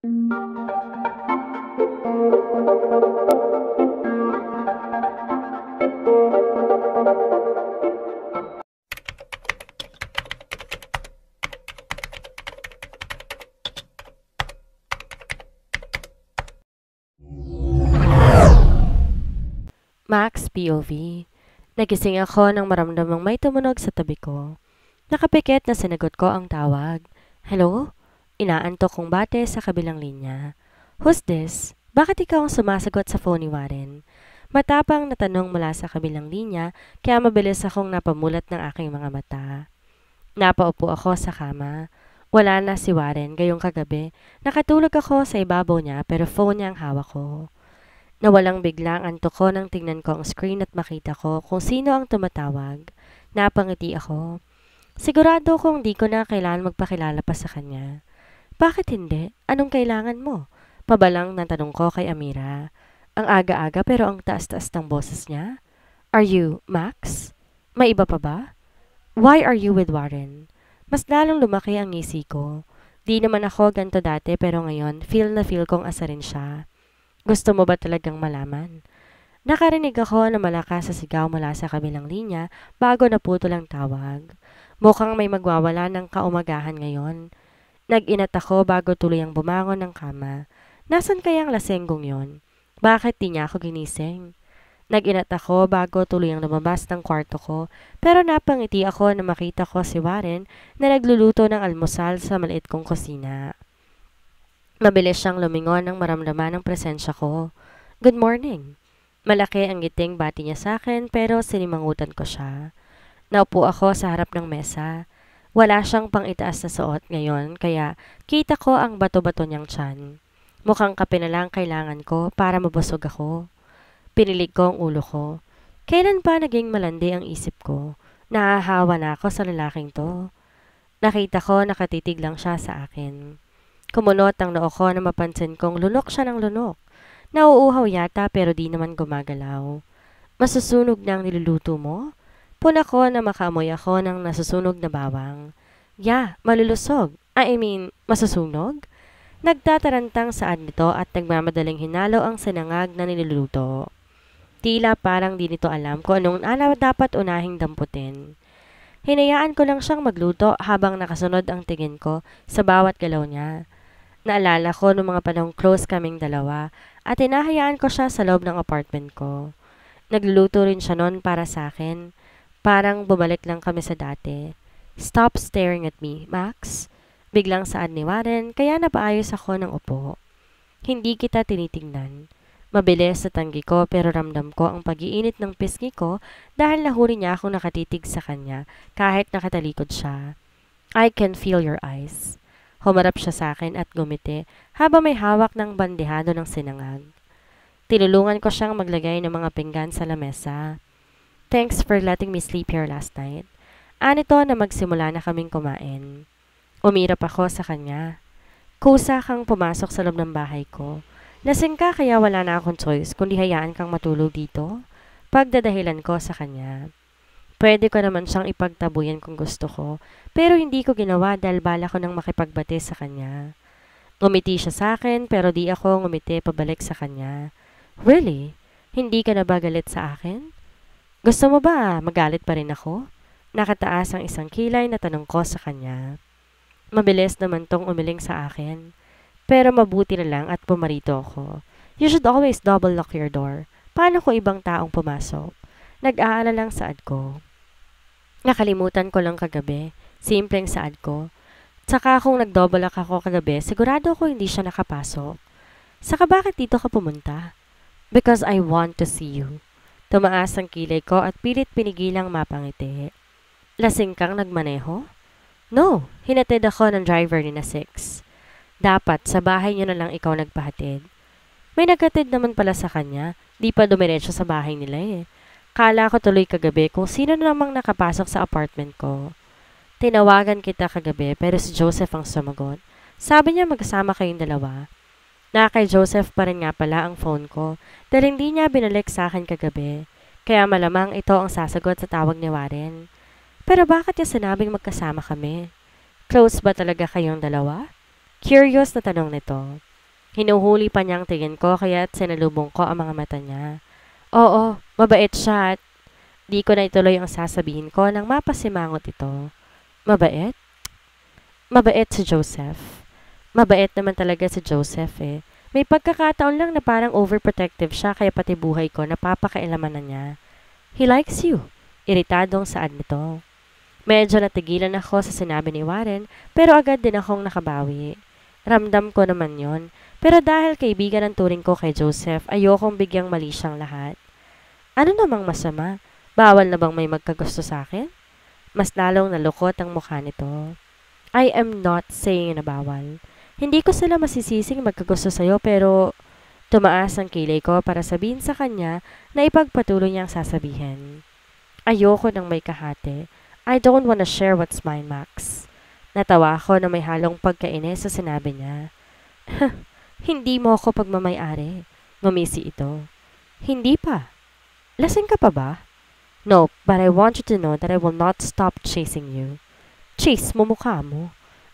Max POV. Nagising ako nang maramdamang may tumunog sa tabi ko. Nakapikit na sinagot ko ang tawag. Hello? Inaantok kong bate sa kabilang linya. Who's this? Bakit ikaw ang sumasagot sa phone ni Warren? Matapang na tanong mula sa kabilang linya kaya mabilis akong napamulat ng aking mga mata. Napaupo ako sa kama. Wala na si Warren gayong kagabi. Nakatulog ako sa ibabaw niya pero phone niya ang hawak ko. Nawalang bigla ang antok ko nang tingnan ko ang screen at makita ko kung sino ang tumatawag. Napangiti ako. Sigurado kong di ko na kailangan magpakilala pa sa kanya. Bakit hindi? Anong kailangan mo? Pabalang ng tanong ko kay Amira. Ang aga-aga pero ang taas-taas ng boses niya. Are you Max? May iba pa ba? Why are you with Warren? Mas lalong lumaki ang ngisi ko. Di naman ako ganto dati pero ngayon feel na feel kong asarin siya. Gusto mo ba talagang malaman? Nakarinig ako na malakas sa sigaw mula sa kabilang linya bago naputol ang tawag. Mukhang may magwawala ng kaumagahan ngayon. Nag-inat ako bago tuluyang bumangon ng kama. Nasaan kaya ang lasenggong yon? Bakit di niya ako ginising? Nag-inat ako bago tuluyang lumabas ng kwarto ko pero napangiti ako na makita ko si Warren na nagluluto ng almusal sa maliit kong kusina. Mabilis siyang lumingon nang maramdaman ang presensya ko. Good morning. Malaki ang ngiting bati niya sa akin pero sinimangutan ko siya. Naupo ako sa harap ng mesa. Wala siyang pang-itaas na suot ngayon kaya kita ko ang bato-bato niyang tiyan. Mukhang kape na lang kailangan ko para mabusog ako. Pinilig ko ang ulo ko. Kailan pa naging malandi ang isip ko? Nahahawa na ako sa lalaking to. Nakita ko nakatitig lang siya sa akin. Kumunot ang noo ko na mapansin kong lunok siya ng lunok. Nauuhaw yata pero di naman gumagalaw. Masusunog na ang niluluto mo? Puna ko na makaamoy ako ng nasusunog na bawang. Malulusog. Masusunog? Nagtatarantang saad nito at nagmamadaling hinalo ang sinangag na niluluto. Tila parang di nito alam kung anong dapat unahing damputin. Hinayaan ko lang siyang magluto habang nakasunod ang tingin ko sa bawat galaw niya. Naalala ko noong mga panahong close kaming dalawa at hinahayaan ko siya sa loob ng apartment ko. Nagluluto rin siya noon para sa akin. Parang bumalik lang kami sa dati. Stop staring at me, Max. Biglang saad ni Warren kaya napaayos ako ng upo. Hindi kita tinitingnan. Mabilis sa tanggi ko pero ramdam ko ang pag-iinit ng pisngi ko dahil nahuli niya akong nakatitig sa kanya kahit nakatalikod siya. I can feel your eyes. Humarap siya sa akin at gumiti habang may hawak ng bandehado ng sinangag. Tinulungan ko siyang maglagay ng mga pinggan sa lamesa. Thanks for letting me sleep here last night. Anito na magsimula na kaming kumain. Umirap ako sa kanya. Kusa kang pumasok sa loob ng bahay ko. Lasing ka kaya wala na akong choice kundi hayaan kang matulog dito. Pagdadahilan ko sa kanya. Pwede ko naman siyang ipagtabuyan kung gusto ko, pero hindi ko ginawa dahil bala ko nang makipagbati sa kanya. Ngumiti siya sa akin pero di ako ngumiti pabalik sa kanya. Really? Hindi ka na ba galit sa akin? Gusto mo ba magalit pa rin ako? Nakataas ang isang kilay na tanong ko sa kanya. Mabilis naman tong umiling sa akin. Pero mabuti na lang at pumarito ako. You should always double lock your door. Paano kung ibang taong pumasok? Nag-aalala lang saad ko. Nakalimutan ko lang kagabi. Simpleng saad ko. Tsaka kung nag-double lock ako kagabi, sigurado ko hindi siya nakapasok. Saka bakit dito ka pumunta? Because I want to see you. Tumaas ang kilay ko at pilit pinigilang mapangiti. Lasing kang nagmaneho? No, hinatid ako ng driver ni na 6. Dapat sa bahay niyo na lang ikaw nagpahatid. May naghatid naman pala sa kanya, di pa dumiretso sa bahay nila eh. Kala ko tuloy kagabi kung sino na namang nakapasok sa apartment ko. Tinawagan kita kagabi pero si Joseph ang sumagot. Sabi niya magkasama kayong dalawa. Na kay Joseph pa rin nga pala ang phone ko dahil hindi niya binalik sa akin kagabi. Kaya malamang ito ang sasagot sa tawag ni Warren. Pero bakit niya sinabing magkasama kami? Close ba talaga kayong dalawa? Curious na tanong nito. Hinuhuli pa niyang tingin ko kaya't sinalubong ko ang mga mata niya. Oo, mabait siya at di ko na ituloy ang sasabihin ko nang mapasimangot ito. Mabait? Mabait si Joseph. Mabait naman talaga si Joseph eh. May pagkakataon lang na parang overprotective siya kaya pati buhay ko napapakailaman na niya. He likes you. Iritadong saad nito. Medyo natigilan ako sa sinabi ni Warren pero agad din akong nakabawi. Ramdam ko naman yon. Pero dahil kaibigan ang turing ko kay Joseph, ayokong bigyang mali siyang lahat. Ano namang masama? Bawal na bang may magkagusto sa akin? Mas lalong nalukot ang mukha nito. I am not saying na bawal. Hindi ko sila masisising magkagusto sa'yo pero tumaas ang kilay ko para sabihin sa kanya na ipagpatuloy niyang sasabihin. Ayoko ng may kahate. I don't wanna share what's mine, Max. Natawa ako na may halong pagkainis sa sinabi niya. Hindi mo ako pagmamayari. Ngumisi ito. Hindi pa. Lasing ka pa ba? No, but I want you to know that I will not stop chasing you. Chase mo mukha mo.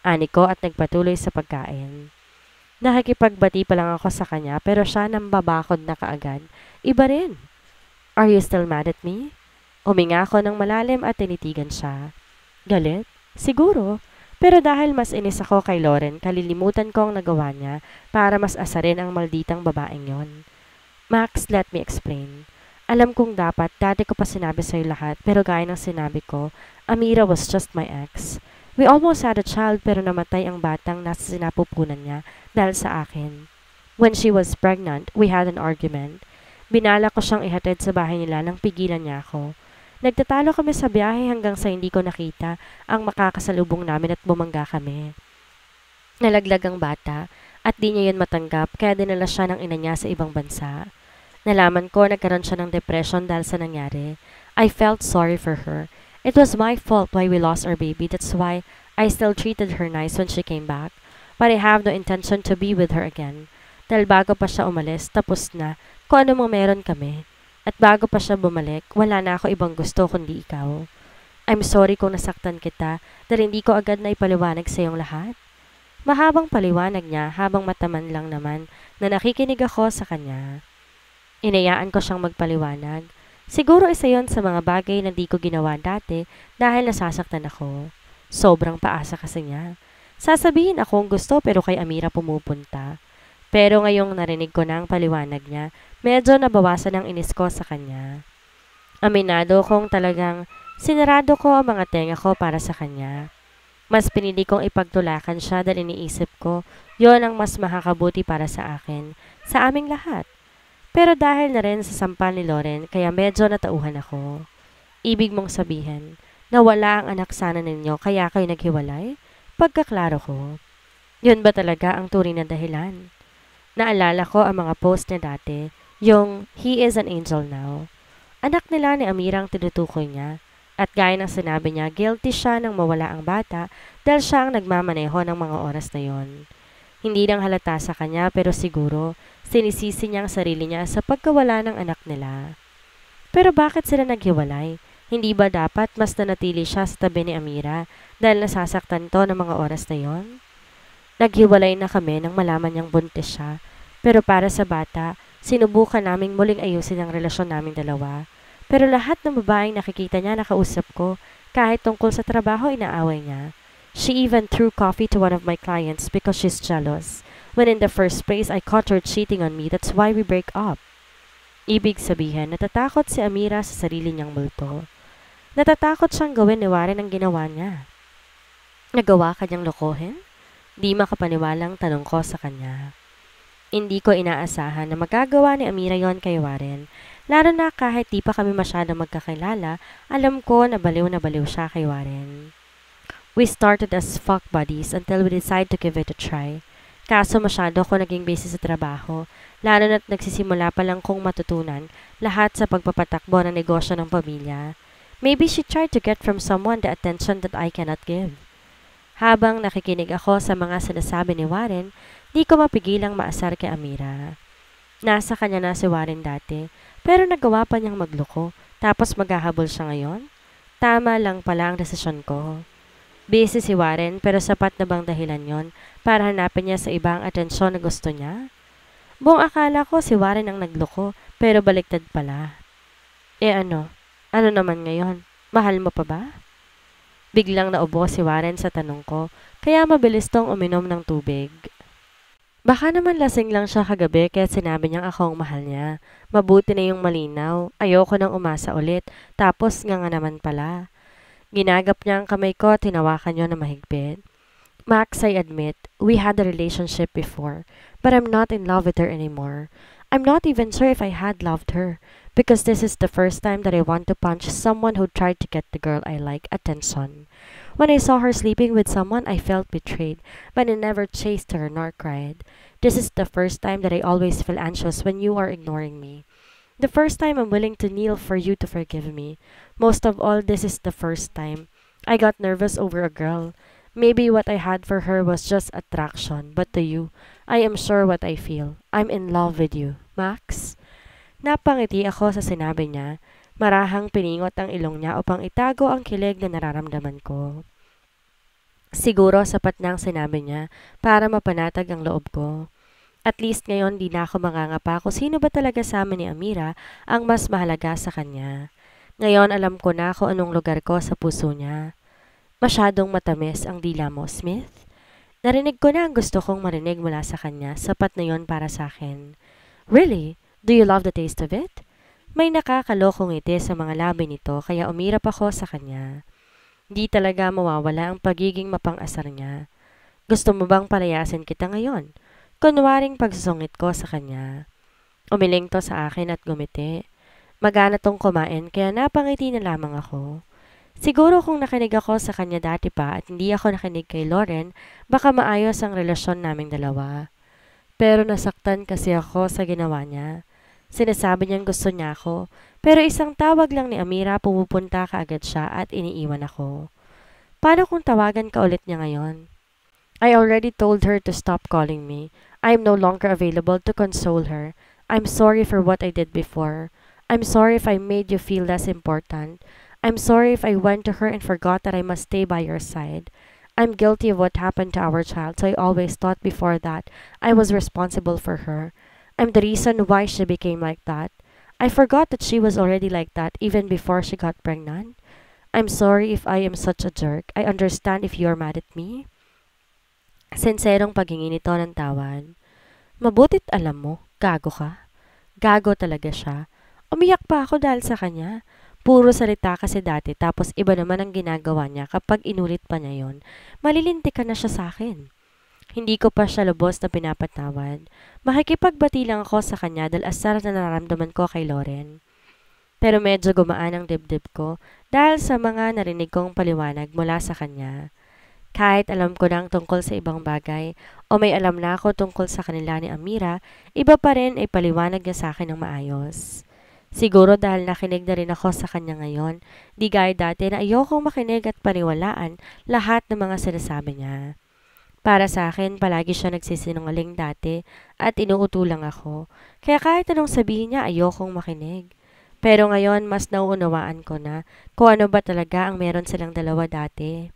Ani ko at nagpatuloy sa pagkain. Nakikipagbati pa lang ako sa kanya pero siya nang babakod na kaagad. Iba rin. Are you still mad at me? Uminga ako ng malalim at tinitigan siya. Galit? Siguro. Pero dahil mas inis ako kay Lauren, kalilimutan ko ang nagawa niya para mas asarin ang malditang babaeng yon. Max, let me explain. Alam kong dapat, dati ko pa sinabi sa'yo lahat, pero gaya ng sinabi ko, Amira was just my ex. We almost had a child pero namatay ang batang nasa sinapupunan niya dahil sa akin. When she was pregnant, we had an argument. Binala ko siyang ihatid sa bahay nila nang pigilan niya ako. Nagtatalo kami sa biyahe hanggang sa hindi ko nakita ang makakasalubong namin at bumangga kami. Nalaglag ang bata at di niya yun matanggap kaya dinala siya ng ina niya sa ibang bansa. Nalaman ko nagkaroon siya ng depression dahil sa nangyari. I felt sorry for her. It was my fault why we lost our baby. That's why I still treated her nice when she came back. But I have no intention to be with her again. Dahil bago pa siya umalis, tapos na kung ano mang meron kami. At bago pa siya bumalik, wala na ako ibang gusto kundi ikaw. I'm sorry kung nasaktan kita dahil hindi ko agad na ipaliwanag sa iyong lahat. Mahabang paliwanag niya habang mataman lang naman na nakikinig ako sa kanya. Inayaan ko siyang magpaliwanag. Siguro isa yon sa mga bagay na di ko ginawa dati dahil nasasaktan ako. Sobrang paasa kasi niya. Sasabihin akong gusto pero kay Amira pumupunta. Pero ngayong narinig ko na ang paliwanag niya, medyo nabawasan ang inis ko sa kanya. Aminado kong talagang sinarado ko ang mga tenga ko para sa kanya. Mas pinili kong ipagtulakan siya dahil iniisip ko, yon ang mas makakabuti para sa akin, sa aming lahat. Pero dahil na rin sa sampal ni Lauren, kaya medyo natauhan ako. Ibig mong sabihin, na wala ang anak sana ninyo kaya kayo naghiwalay? Pagkaklaro ko. Yun ba talaga ang tunay na dahilan? Naalala ko ang mga post niya dati, yung he is an angel now. Anak nila ni Amira ang tinutukoy niya. At gaya ng sinabi niya, guilty siya nang mawala ang bata dahil siya ang nagmamaneho ng mga oras na yon. Hindi nang halata sa kanya pero siguro sinisisi niya ang sarili niya sa pagkawala ng anak nila. Pero bakit sila naghiwalay? Hindi ba dapat mas nanatili siya sa tabi ni Amira dahil nasasaktan to ng mga oras na yon? Naghiwalay na kami nang malaman niyang buntis siya. Pero para sa bata, sinubukan naming muling ayusin ang relasyon naming dalawa. Pero lahat ng babaeng nakikita niya nakausap ko, kahit tungkol sa trabaho inaaway niya. She even threw coffee to one of my clients because she's jealous. When in the first place, I caught her cheating on me. That's why we break up. Ibig sabihin, natatakot si Amira sa sarili niyang multo. Natatakot siyang gawin ni Warren ang ginawa niya. Nagawa ka niyang lokohin? Di makapaniwalang tanong ko sa kanya. Hindi ko inaasahan na magagawa ni Amira yon kay Warren. Lalo na kahit di pa kami masyadong magkakilala, alam ko na baliw siya kay Warren. We started as fuck buddies until we decided to give it a try. Kaso masyado ako naging busy sa trabaho, lalo na't nagsisimula pa lang kong matutunan lahat sa pagpapatakbo ng negosyo ng pamilya. Maybe she tried to get from someone the attention that I cannot give. Habang nakikinig ako sa mga sinasabi ni Warren, di ko mapigilang maasar kay Amira. Nasa kanya na si Warren dati, pero nagawa pa niyang magloko, tapos maghahabol siya ngayon? Tama lang pala ang desisyon ko. Busy si Warren pero sapat na bang dahilan yon para hanapin niya sa ibang atensyon na gusto niya? Buong akala ko si Warren ang nagloko pero baliktad pala. Eh ano? Ano naman ngayon? Mahal mo pa ba? Biglang naubo si Warren sa tanong ko kaya mabilis tong uminom ng tubig. Baka naman lasing lang siya kagabi kaya sinabi niyang ako ang mahal niya. Mabuti na yung malinaw. Ayoko nang umasa ulit. Tapos nga naman pala. Ginagap niya ang kamay ko at tinawakan niyo na mahigpit. Max, I admit, we had a relationship before, but I'm not in love with her anymore. I'm not even sure if I had loved her, because this is the first time that I want to punch someone who tried to get the girl I like attention. When I saw her sleeping with someone, I felt betrayed, but I never chased her nor cried. This is the first time that I always feel anxious when you are ignoring me. The first time I'm willing to kneel for you to forgive me. Most of all, this is the first time I got nervous over a girl. Maybe what I had for her was just attraction, but to you, I am sure what I feel. I'm in love with you, Max. Napangiti ako sa sinabi niya. Marahang piningot ang ilong niya upang itago ang kilig na nararamdaman ko. Siguro sapat na ang sinabi niya para mapanatag ang loob ko. At least ngayon di na ako mangangapa kung sino ba talaga sa amin ni Amira ang mas mahalaga sa kanya. Ngayon alam ko na kung anong lugar ko sa puso niya. Masyadong matamis ang dila mo, Smith. Narinig ko na ang gusto kong marinig mula sa kanya. Sapat na yon para sa akin. Really? Do you love the taste of it? May nakakalokong ngiti sa mga labi nito kaya umirap ako sa kanya. Di talaga mawawala ang pagiging mapang-asar niya. Gusto mo bang palayasin kita ngayon? Kunwaring pagsusungit ko sa kanya. Umiling to sa akin at gumiti. Magana tong kumain kaya napangiti na lamang ako. Siguro kung nakinig ako sa kanya dati pa at hindi ako nakinig kay Lauren, baka maayos ang relasyon naming dalawa. Pero nasaktan kasi ako sa ginawa niya. Sinasabi niyang gusto niya ako, pero isang tawag lang ni Amira pumupunta kaagad siya at iniiwan ako. Paano kung tawagan ka ulit niya ngayon? I already told her to stop calling me. I am no longer available to console her. I'm sorry for what I did before. I'm sorry if I made you feel less important. I'm sorry if I went to her and forgot that I must stay by your side. I'm guilty of what happened to our child, so I always thought before that I was responsible for her. I'm the reason why she became like that. I forgot that she was already like that even before she got pregnant. I'm sorry if I am such a jerk. I understand if you're mad at me. Sinserong paghingi nito ng tawad. Mabutit alam mo, gago ka. Gago talaga siya. Umiyak pa ako dahil sa kanya. Puro salita kasi dati tapos iba naman ang ginagawa niya kapag inulit pa niya yon. Malilintik ka na siya sa akin. Hindi ko pa siya lubos na pinapatawad. Makikipagbati lang ako sa kanya dahil asar na nararamdaman ko kay Lauren. Pero medyo gumaan ang dibdib ko dahil sa mga narinig kong paliwanag mula sa kanya. Kahit alam ko nang tungkol sa ibang bagay o may alam na ako tungkol sa kanila ni Amira, iba pa rin ay paliwanag niya sa akin ng maayos. Siguro dahil nakinig na rin ako sa kanya ngayon, di gaya dati na ayokong makinig at paniwalaan lahat ng mga sinasabi niya. Para sa akin, palagi siya nagsisinungaling dati at inuutulang ako, kaya kahit anong sabihin niya ayokong makinig. Pero ngayon, mas nauunawaan ko na kung ano ba talaga ang meron silang dalawa dati.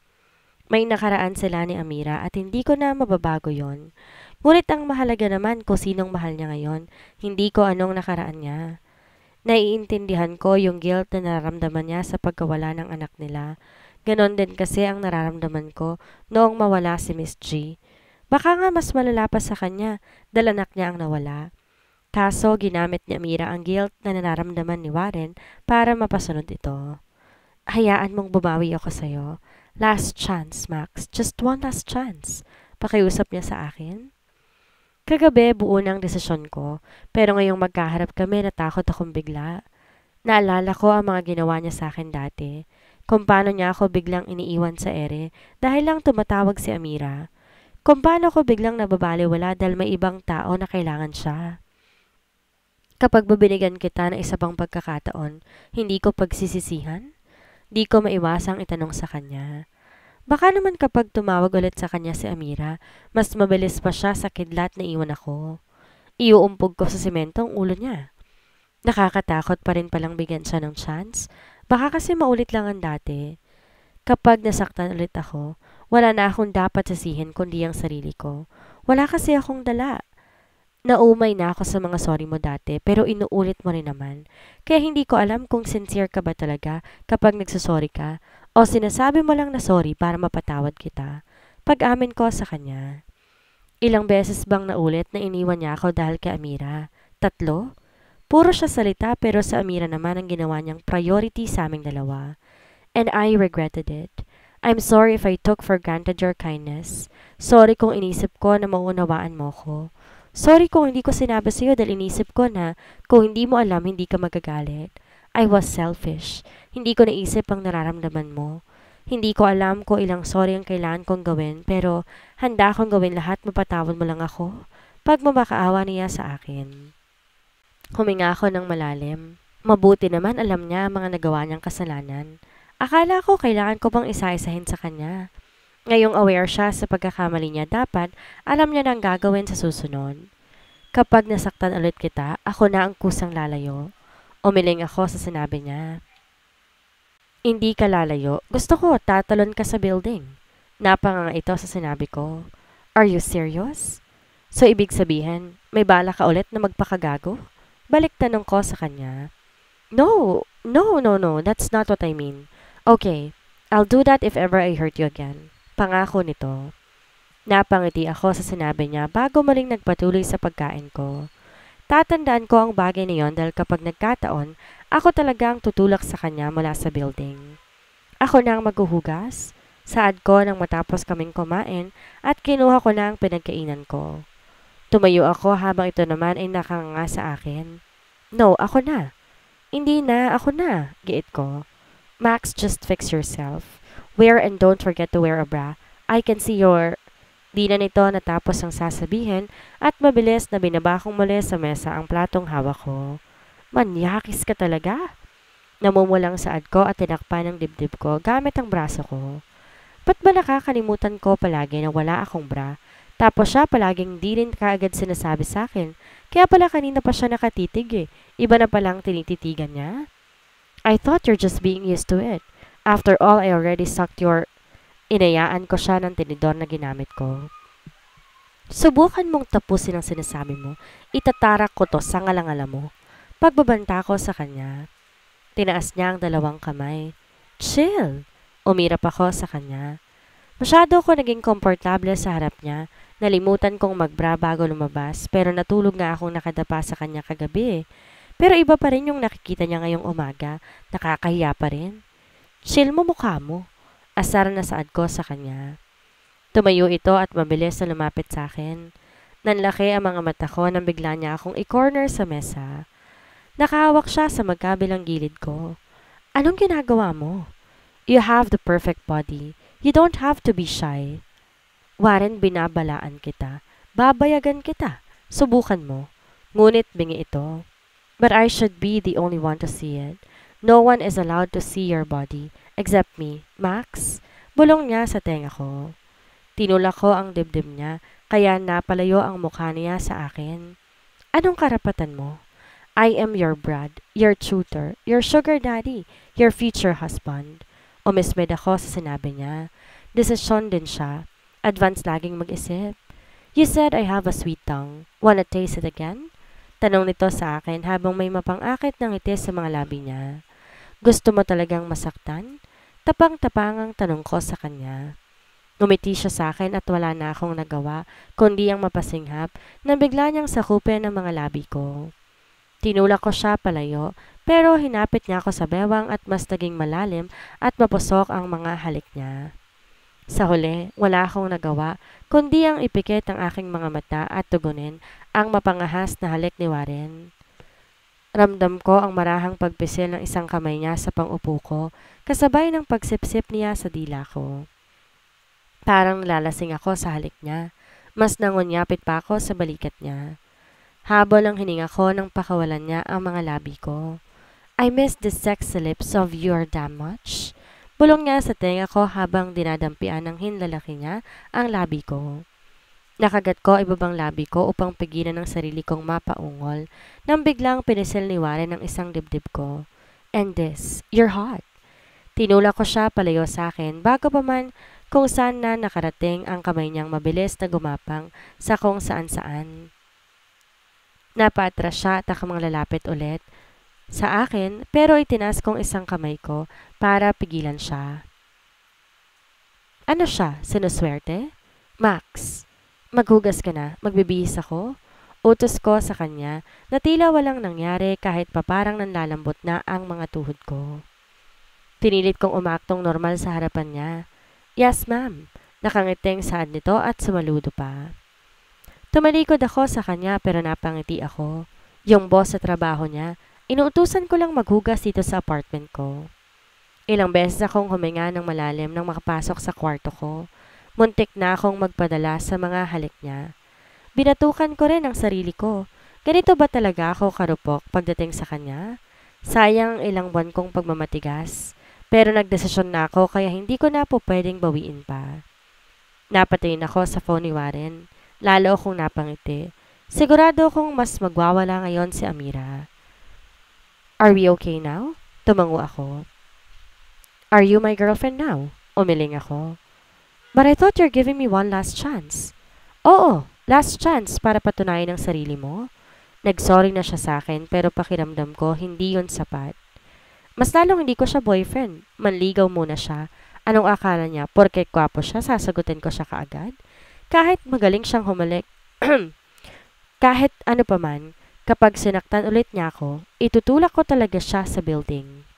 May nakaraan sila ni Amira at hindi ko na mababago yon. Ngunit ang mahalaga naman kung sinong mahal niya ngayon, hindi ko anong nakaraan niya. Naiintindihan ko yung guilt na nararamdaman niya sa pagkawala ng anak nila. Ganon din kasi ang nararamdaman ko noong mawala si Miss G. Baka nga mas malala pa sa kanya dahil anak niya ang nawala. Kaso ginamit ni Amira ang guilt na nararamdaman ni Warren para mapasunod ito. Hayaan mong bumawi ako sa'yo. Last chance, Max. Just one last chance. Pakiusap niya sa akin. Kagabi, buo na ang desisyon ko, pero ngayong magkaharap kami, natakot akong bigla. Naalala ko ang mga ginawa niya sa akin dati, kung paano niya ako biglang iniiwan sa ere dahil lang tumatawag si Amira, kung paano ako biglang nababaliwala dahil may ibang tao na kailangan siya. Kapag babinigyan kita ng isa pang pagkakataon, hindi ko pagsisisihan? Di ko maiwasang itanong sa kanya. Baka naman kapag tumawag ulit sa kanya si Amira, mas mabilis pa siya sa kidlat na iwan ako. Iuumpog ko sa semento ang ulo niya. Nakakatakot pa rin palang bigyan siya ng chance. Baka kasi maulit lang ang dati. Kapag nasaktan ulit ako, wala na akong dapat sisihin kundi ang sarili ko. Wala kasi akong dala. Naumay na ako sa mga sorry mo dati pero inuulit mo rin naman. Kaya hindi ko alam kung sincere ka ba talaga kapag nagsasorry ka o sinasabi mo lang na sorry para mapatawad kita. Pag-amin ko sa kanya. Ilang beses bang naulit na iniwan niya ako dahil kay Amira? 3? Puro siya salita pero sa Amira naman ang ginawa niyang priority sa aming dalawa. And I regretted it. I'm sorry if I took for granted your kindness. Sorry kung inisip ko na mauunawaan mo ko. Sorry kung hindi ko sinabi sa'yo dahil inisip ko na kung hindi mo alam hindi ka magagalit. I was selfish. Hindi ko naisip ang nararamdaman mo. Hindi ko alam kung ilang sorry ang kailangan kong gawin pero handa akong gawin lahat mapatawad mo lang ako. Pag mamakaawa niya sa akin. Huminga ako ng malalim. Mabuti naman alam niya ang mga nagawa niyang kasalanan. Akala ko kailangan ko bang isa-isahin sa kanya. Ngayong aware siya sa pagkakamali niya dapat, alam niya nang gagawin sa susunod. Kapag nasaktan ulit kita, ako na ang kusang lalayo. Umiling ako sa sinabi niya. Hindi ka lalayo. Gusto ko tatalon ka sa building. Napanganga ito sa sinabi ko. Are you serious? So ibig sabihin, may bala ka ulit na magpakagago? Balik tanong ko sa kanya. No, no, that's not what I mean. Okay, I'll do that if ever I hurt you again. Pangako nito. Napangiti ako sa sinabi niya bago muling nagpatuloy sa pagkain ko. Tatandaan ko ang bagay na yon dahil kapag nagkataon, ako talaga ang tutulak sa kanya mula sa building. Ako na ang maghuhugas. Saad ko nang matapos kaming kumain at kinuha ko na ang pinagkainan ko. Tumayo ako habang ito naman ay nakanganga sa akin. No, ako na. Hindi na, ako na, giit ko. Max, just fix yourself. Wear and don't forget to wear a bra. I can see your... Di na nito natapos ang sasabihin at mabilis na binabakong muli sa mesa ang platong hawak ko. Manyakis ka talaga? Namumulang saad ko at tinakpan ng dibdib ko gamit ang braso ko. Ba't ba nakakalimutan ko palagi na wala akong bra? Tapos siya palaging di rin kaagad sinasabi sa akin. Kaya pala kanina pa siya nakatitig eh. Iba na palang tinititigan niya. I thought you're just being used to it. After all, I already sucked your... Inayaan ko siya ng tinidor na ginamit ko. Subukan mong tapusin ang sinasabi mo. Itatarak ko to sa ngalangala mo. Pagbabanta ko sa kanya. Tinaas niya ang 2 kamay. Chill! Umirap ako sa kanya. Masyado ko naging komportable sa harap niya. Nalimutan kong magbra bago lumabas pero natulog nga akong nakadapa sa kanya kagabi. Pero iba pa rin yung nakikita niya ngayong umaga. Nakakahiya pa rin. Chill mo mukha mo. Asar na saad ko sa kanya. Tumayo ito at mabilis na lumapit sa akin. Nanlaki ang mga mata ko nang bigla niya akong i-corner sa mesa. Nakahawak siya sa magkabilang gilid ko. Anong ginagawa mo? You have the perfect body. You don't have to be shy. Warren, binabalaan kita. Babayagan kita. Subukan mo. Ngunit bingi ito. But I should be the only one to see it. No one is allowed to see your body, except me. Max? Bulong niya sa tenga ko. Tinulak ko ang dibdib niya, kaya napalayo ang mukha niya sa akin. Anong karapatan mo? I am your Brad, your tutor, your sugar daddy, your future husband. Umismed ako sa sinabi niya. Desisyon din siya. Advance laging mag-isip. You said I have a sweet tongue. Wanna taste it again? Tanong nito sa akin habang may mapang-akit ng ngiti sa mga labi niya. Gusto mo talagang masaktan? Tapang-tapangang tanong ko sa kanya. Ngumiti siya sa akin at wala na akong nagawa kundi ang mapasinghap nang bigla niyang sakupin ang mga labi ko. Tinulak ko siya palayo pero hinapit niya ako sa bewang at mas naging malalim at mapusok ang mga halik niya. Sa huli, wala akong nagawa kundi ang ipikit ang aking mga mata at tugunin ang mapangahas na halik ni Warren. Ramdam ko ang marahang pagpisil ng isang kamay niya sa pang-upo ko kasabay ng pagsipsip niya sa dila ko. Parang lalasing ako sa halik niya. Mas nangunyapit pa ako sa balikat niya. Habol ang hininga ko nang pakawalan niya ang mga labi ko. I miss the sexy lips of your damn much. Bulong niya sa tenga ko habang dinadampian ng hinlalaki niya ang labi ko. Nakagat ko ibabang labi ko upang pigilan ang sarili kong mapaungol nang biglang pinisil ni Warren ang isang dibdib ko. And this, you're hot. Tinulak ko siya palayo sa akin bago pa man kung saan na nakarating ang kamay niyang mabilis na gumapang sa kung saan-saan. Napaatras siya at akong lalapit ulit sa akin pero itinas kong isang kamay ko para pigilan siya. Ano siya? Sinuswerte? Max, maghugas ka na. Magbibihis ako? Utos ko sa kanya na tila walang nangyari kahit pa parang nanlalambot na ang mga tuhod ko. Pinilit kong umaktong normal sa harapan niya. Yes, ma'am. Nakangiting saad nito at sumaludo pa. Tumalikod ako sa kanya pero napangiti ako. Yung boss sa trabaho niya, inuutusan ko lang maghugas dito sa apartment ko. Ilang beses akong huminga ng malalim nang makapasok sa kwarto ko. Muntik na akong magpadala sa mga halik niya. Binatukan ko rin ang sarili ko. Ganito ba talaga ako karupok pagdating sa kanya? Sayang ang ilang buwan kong pagmamatigas. Pero nagdesisyon na ako kaya hindi ko na po pwedeng bawiin pa. Napatingin ako sa phone ni Warren. Lalo akong napangiti. Sigurado akong mas magwawala ngayon si Amira. Are we okay now? Tumango ako. Are you my girlfriend now? Umiling ako. But I thought you're giving me one last chance. Oo, last chance para patunayan ang sarili mo. Nagsorry na siya sa akin pero pakiramdam ko hindi yun sapat. Mas lalong hindi ko siya boyfriend. Manligaw muna siya. Anong akala niya? Porke gwapo siya, sasagutin ko siya kaagad? Kahit magaling siyang humalik. Kahit ano pa man, kapag sinaktan ulit niya ako, itutulak ko talaga siya sa building.